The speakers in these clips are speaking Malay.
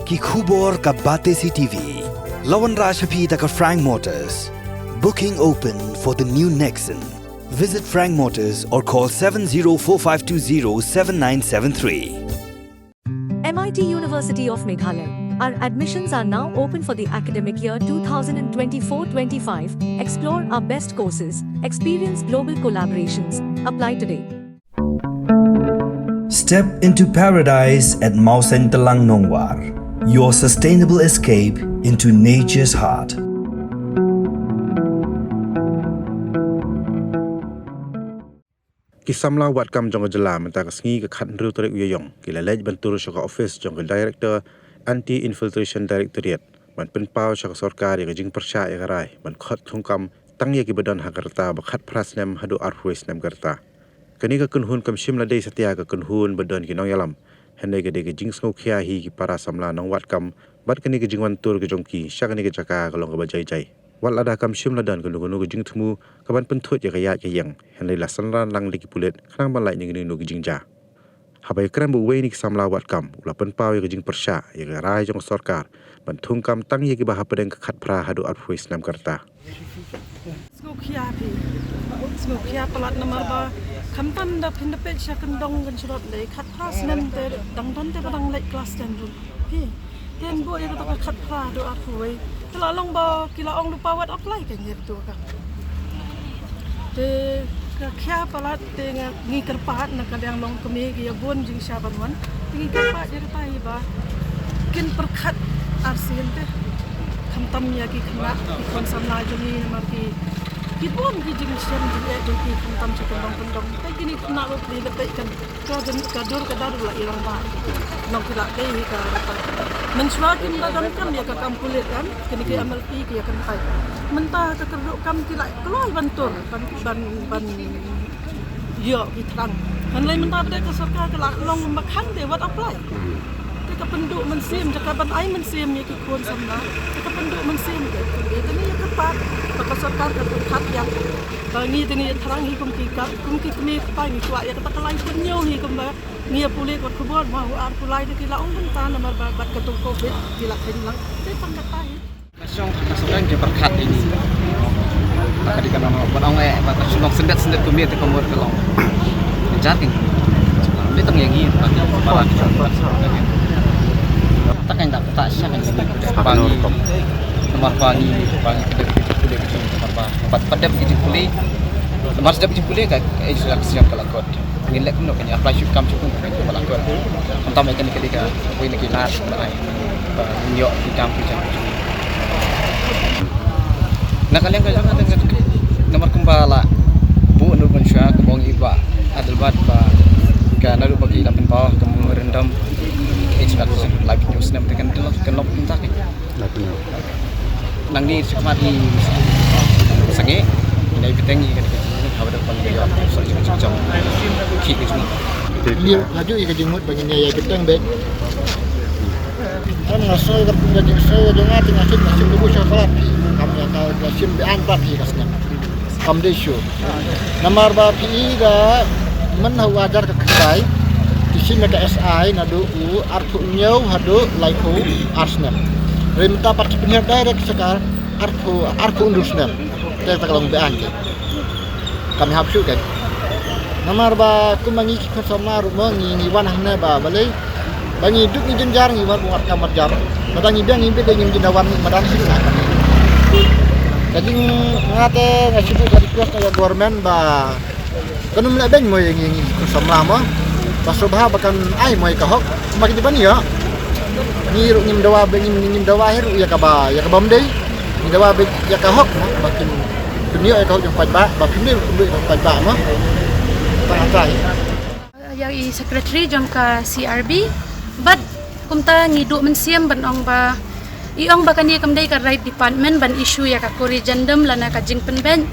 ki khubor ka bate CTV. Lawan Rashapi taka Frank Motors. Booking open for the new Nexon. Visit Frank Motors or call 7045207973. MIT University of Meghalaya. Our admissions are now open for the academic year 2024-25. Explore our best courses, experience global collaborations. Apply today. Step into paradise at Mausen Telang Nongwar. Your sustainable escape into nature's heart. Kisamla wat kam jong jela mentaka sngi ka khat ru tori uyong kilalej bantur shaka office jong director anti infiltration directorate ban penpau shaka sarkar ya jing persya ya garai ban khat thungkam tangya ki badan hagarta ba khat prasnem hadu arhuis nem garta kani ka kunhun kam shimla dei satya ka kunhun badan ki nong yalam hende ke de jing sngo khia hi ki para samla nong wat kam bat kani ke jing wantur ke jong ki shakani ke chaka ka long ka ba jai jai wat lada kam shimla dan kunu kunu ke jing thmu ka ban penthut ya ka ya ke yang hende la sanran lang liki pulet khnang ban lai ni nu ke jing ja habai kram bu we ni samla wat kam ula penpau ya ke jing persya ya ka rai jong sarkar ban thungkam tang ya ki ba hapedeng ka khat pra hadu arhuis nam karta Smokia pelat nomor ba kampan da pindapet syakan dong kan surat le khat pras nem te dang don te badang le kelas dan ru he ten bo ya ka khat pra do aku we kala long ba kila ong lupa wat apply kan ye tu ka te ka kya pelat te ngi kerpat na kadang long kemi ya bon jing syaban wan ngi kerpat je tai ba kin perkhat arsian te kamtam ya ki khna ki kon samla joni marki Kipun kijing siam juga jadi kentam sekendong kendong. Tapi gini kena lo beli lepas kan. Kadur la ilang bah. Nong kilak deh ka. Mensuakin badan kam ya ka kampulit kan. Kini ke amal pi ke kan pai. Mentah ke keruk kam kilak keluar bantur ban yoiterang. Dan lain mentah pada ke sarkar kelak long makan deh buat apply. Ke penduk mensim cakapan ai mensim ya ki kon samna ke penduk mensim ke itu ni ya kepat pakar sarkar ke khat yang bangi tini tharang hi kum ki kemi pa ni kwa ya kata lain penyo hi kum ba ni pulih kot kubon mau ar pulai de kila ong ta nomor bat ketung covid kila hilang te pangkatai Masong masukkan ke berkat ini tak di kana mau ong bakal sulong sendet kumi te komor kelong menjating ini teng yang ini para takkan tak syak kan pangi nomor pangi kedek kulit kecil nomor empat pada begitu pulih nomor sedap begitu pulih kan sudah siap kalau kod ngilek pun nak apply shoot kam cukup kalau kod entah mereka ketika we nak las lai nyok di kampung jam nak kalian kalau ada nomor kembala bu nur manusia kebong iba adil bat ba kan ada bagi lapan bawah kamu merendam ekspektasi lagi news nem dengan kenop entah ke nang ni sekat ni sange ini peteng ni kan kita ada pandai ya soal macam kit ni semua dia laju ia jengut bagi dia peteng bet kan ngasoi kan punya jengso jangan tinggal ngasih dulu coklat kami akan ngasih bean papi kasnya kam de show nomor bapi ga men wajar ke kedai di sini ke SI nadu u artu nyau hadu laiku arsnem renta parti penyer direct sekar artu undusnem kita kalau bean ke kami hapsu kan nomor ba kumangi kosomna rumo ni wanahna ba balai bangi duk ni jenjar ni war buat kamar jam badangi biang ni beda ni jendawan madan sini jadi ngate ngasih dari request ke government ba kan mulai bang mo yang kosomna mo Pasobha bahkan ai mai kahok makin depan ya ni ru nyim dawa hiru ya kaba mdei ni dawa ya kahok makin dunia ya kahok yang pajba bakin ni pajba mah tang yang secretary jong ka CRB but kumta ngiduk mensiam ban ong ba iong bakan dia kamdai ka right department ban issue ya ka kori jandam lana ka jing penben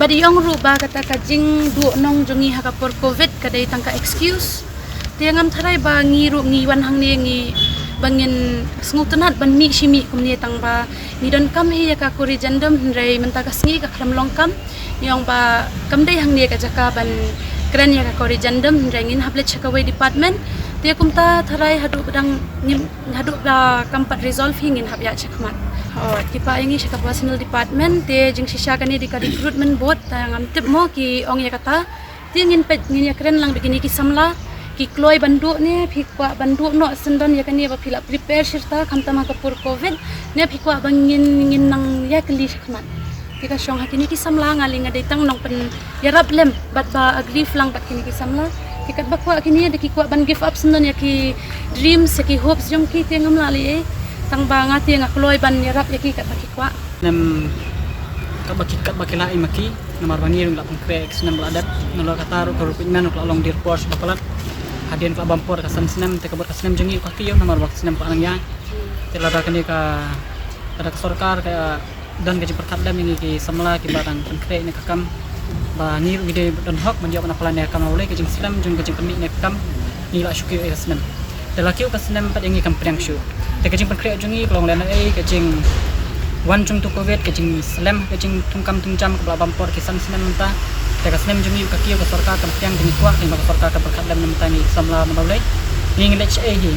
badi iong ru ba kata ka jing du nong jongi ha ka por covid kadai tangka excuse tiangam tharai ba ngiru ngiwan hang ni ngi bangin sngutenat ban mi shimi kumni tang ba ni don kam hi ya ka kori jandam rai menta ka sngi ka khram longkam iong ba kamdai hang ni ka jaka ban kran ya ka kori jandam rangin hablet chakawai department Dia kumta tharai hadu pedang hadu ba kampat resolve hingin hab ya chakmat. Tipa ingi shaka personal department te jing shisha kani di ka recruitment board tangam tip mo ki ong ya kata ti ngin pet ngin ya keren lang begini ki samla ki kloi bandu ne phikwa bandu no sendon ya kani ba phila prepare shirta khamtama kapur covid ne phikwa bangin nang ya kali shakmat. Tika syong hakini ki samla ngaling ada tang nong pen yarap lem bat ba agree lang bat kini ki samla kikat bakwa kini ada ki kwa ban give up sendon ya ki dreams ya ki hopes jong ki tengam lali tang ba ngati nga kloy ban yarap ya ki kat baki kwa nem kat baki lai maki namar bangi rung lapang krek senam beladat nolo kataru korup iman uk lalong dir pors bakalat hadien ka bampor ka senam te kabot ka senam jengi ka kiyo namar bak senam ka anang ya te lada kani ka kada sarkar ka dan gaji perkadam ini ki samla ki barang krek ni kakam ba ni gide dan hok menjawab na plan ya kam oleh kejing senam jung kejing pemik ne kam ni la syuki ya senam te lakiu ka senam pat yangi kam priang syu te kejing perkrek jungi klong lena kejing wan jung tu covid kejing selam kejing tungkam tungjam ke bampor kisan senam mentah te ka senam jungi ka kiu ka sarkar kam priang jengi kuak ni ba sarkar ka perkadam mentah ni samla boleh ni ngilech hi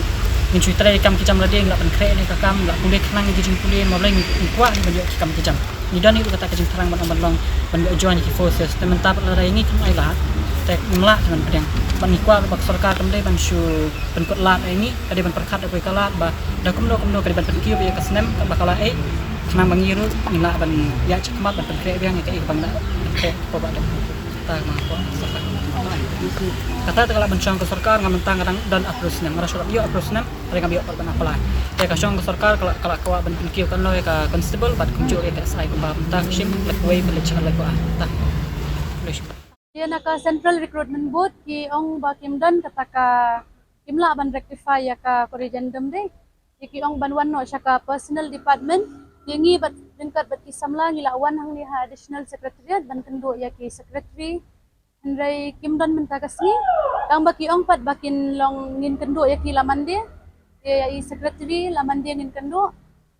min cuitra kam kijam lade ngla pan krek ni ka kam ngla pulih khnang kejing pulih boleh ni kuak ni banyak kam kijam ni dan itu kata kejing terang ban long ban join ki forces te mentah la ini kam ai la te ngla dengan pedang ban ni kuak ba sarkar kam dai ban syu ban kot lat ini kade ban perkat ko kalat ba da kum do kade ban perkiu ya kasnem ka bakala khnang bangiru ngla ban ya cekmat ban krek yang ka bang da krek ko ba ta ma ko kata tegala bencang ke sarkar ngamentang kadang dan aprosnem marasurap yo aprosnem mereka biok perban apalah ya ka syong ke sarkar kalau kawa ben kiu kan lo ka constable bat kunjuk ya sai ko ba mentang shim lekway belechan lekwa ta dia naka central recruitment board ki ong ba kimdan kataka kimla ban rectify ya ka corrigendum de ki ong ban wan no syaka personal department yengi bat tingkat bat kisamla ngilawan hang ni additional secretariat ban kendo ya ki secretary Henry Kimdon mentakasni kang baki ong pat bakin long ngin kendo ya ki laman dia ya i secretary laman dia ngin kendo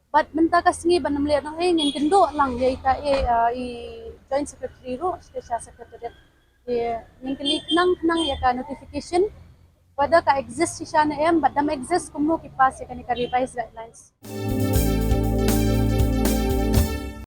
bat mentakasni ban melihat no ngin kendo lang ya ka i joint secretary ro special secretary ya ngin klik nang ya ka notification pada ka exist si sana em bat dam exist kumu ki pas ya ka revise guidelines